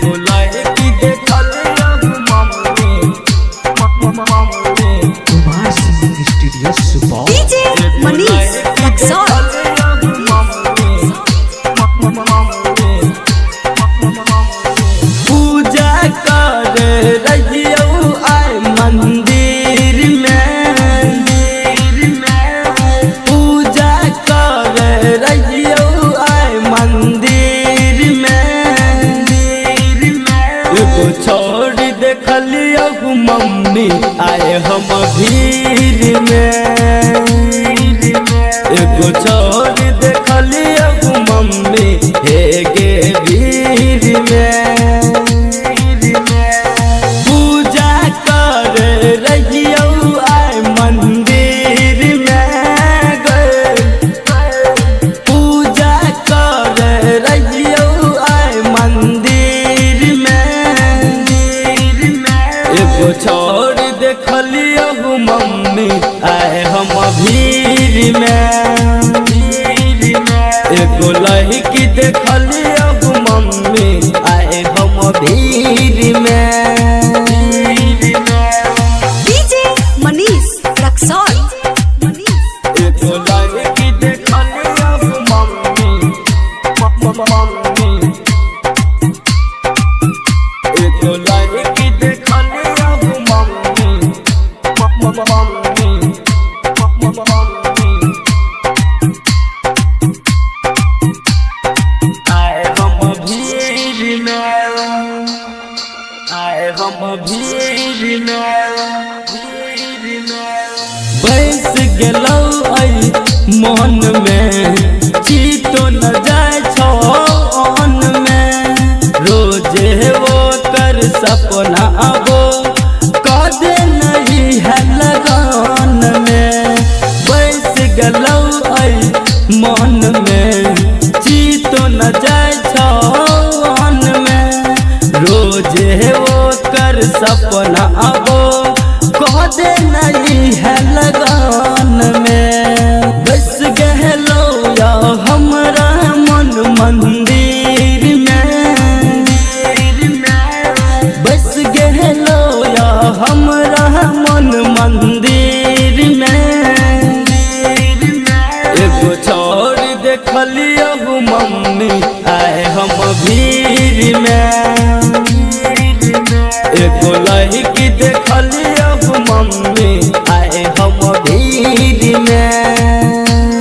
एगो लड़की देखलिया mummy Kumar Singh studio Supaul. DJ Manish Raxaul. पूजा कर रहियो आय मंदिर में पूजा कर रहियो आय मंदिर में एगो छोड़ देखलियो मम्मी आए हम भीड़ में एगो छोड़ देखलियो मम्मी हे गे भीड़ में पूजा कर रहियो आय मंदिर में पूजा कर रहियो आय मंदिर में एगो छोड़ देखलियो मम्मी आए हम भीड़ में एगो लड़की देखलियो मम्मी आए हम भीड़ में डीजे मनीष रक्सौल। एगो लड़की देखलियो मम्मी एगो लड़की देखलियो मम्मी आए हम भीड़ में आए हम भीड़ में बैस गेलौ मन में चीतो न जाय छो अन में रोजे वो कर सपना आबो कदे नहीं है लगन में बैस गेलौ मन में चीतो न जाय छो अन में रोजे वो कर सपना आबो कदे नहीं है लगन में बस गहलो या हमरा मन मंदिर में बस गहलो या हमरा मन मंदिर में एगो छोड़ देखलियो मम्मी आए हम भीड़ में एगो लड़की देखलियो मम्मी आए हम भीड़ में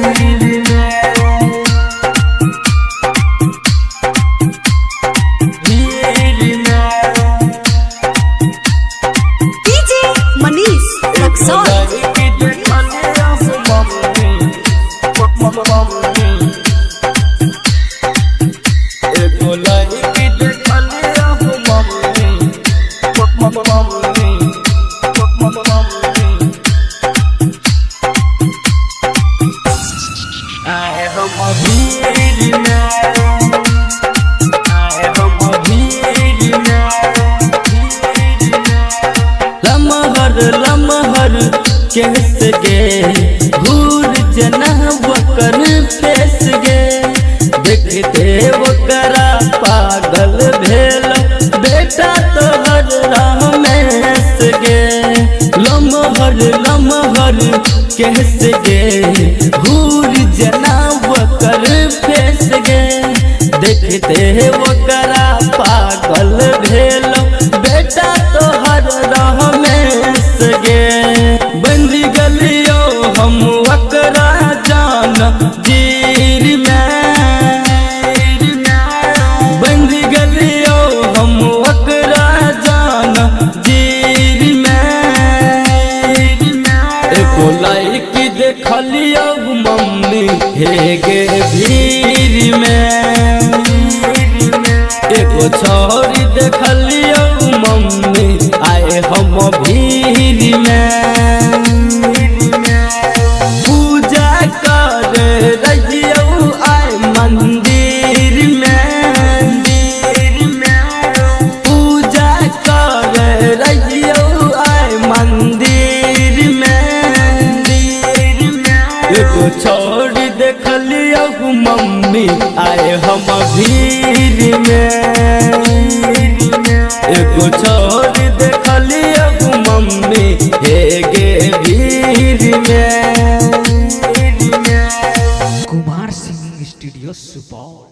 डीजे मनीष रक्सौल। लड़की देखलियो मम्मी एगो लड़की देखलियो आए हम भीड़ में आए हम भीड़ में लमहर लमहर केस गे घूर जना वकर फेस गे देखते वकरा पागल भेल बेटा तोहर रमेश गे लमहर लमहर केस गे घूर जना वकर फेस गे देखते वकरा पागल भेल बेटा तोहर रमेश गे बंद गलियो हम वकरा जान जीर में बंद गलियो हम वकरा जान जीर में एगो लड़की देखलियो मम्मी हे गे भीड़ में एगो छोरी देखलियो मम्मी आए हम भीड़ में पूजा कर रहियो आय मंदिर में पूजा कर रहियो आय मंदिर में एगो छोड़ देखलियो मम्मी आए हम भीड़ में। एगो छोड़ देखलियो मम्मी हे गे भीड़ में। Kumar singing studio Supaul.